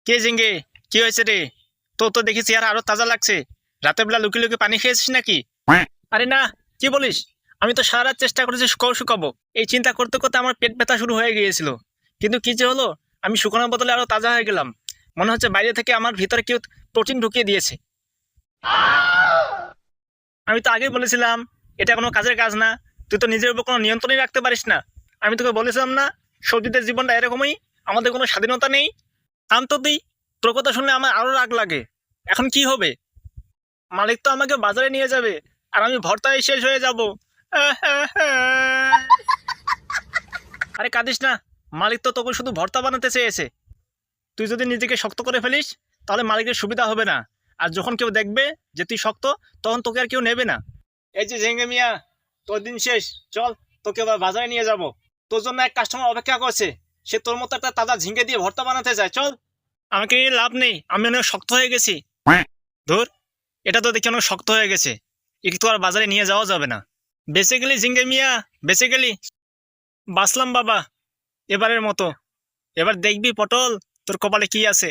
কে জিঙ্গে, কি হয়েছে রে? তো তো দেখি চেহারা আরো তাজা লাগছে। রাতের বেলা লুকিয়ে লুকিয়ে পানি খেয়েছিস নাকি? আরে না, কি বলিস? আমি তো সারা রাত চেষ্টা করেছি শুকাবো। এই চিন্তা করতে করতে আমার পেট ব্যথা শুরু হয়ে গিয়েছিল। কিন্তু কি যে হলো, আমি শুকানোর বদলে আরো তাজা হয়ে গেলাম। মনে হচ্ছে বাইরে থেকে আমার ভিতরে কেউ প্রোটিন ঢুকিয়ে দিয়েছে। আমি তো আগেই বলেছিলাম এটা কোনো কাজের কাজ না। তুই তো নিজের উপর কোনো নিয়ন্ত্রণই রাখতে পারিস না। আমি তোকে বলেছিলাম না, সবজিদের জীবনটা এরকমই, আমাদের কোনো স্বাধীনতা নেই। থাম তো তুই, তোর কথা শুনলে আমার আরো রাগ লাগে। এখন কি হবে? মালিক তো আমাকে বাজারে নিয়ে যাবে, আর আমি ভর্তায় শেষ হয়ে যাব। আরে কাঁদিস না, মালিক তো তোকে শুধু ভর্তা বানাতে চেয়েছে। তুই যদি নিজেকে শক্ত করে ফেলিস, তাহলে মালিকের সুবিধা হবে না। আর যখন কেউ দেখবে যে তুই শক্ত, তখন তোকে আর কেউ নেবে না। এই যে ঝেঙ্গে মিয়া, তোর দিন শেষ। চল, তোকে এবার বাজারে নিয়ে যাব। তোর জন্য এক কাস্টমার অপেক্ষা করছে। সে তোর মতো একটা তাজা ঝিঙ্গে দিয়ে ভর্তা বানাতে চায়। চল। আমাকে নিয়ে লাভ নেই, আমি অনেক শক্ত হয়ে গেছি। ধুর, এটা তো দেখি অনেক শক্ত হয়ে গেছে। একে তো আর বাজারে নিয়ে যাওয়া যাবে না। বেঁচে গেলি ঝিঙ্গে মিয়া, বেঁচে গেলি। বাঁচলাম বাবা, এবারের মতো। এবার দেখবি পটল, তোর কপালে কি আছে।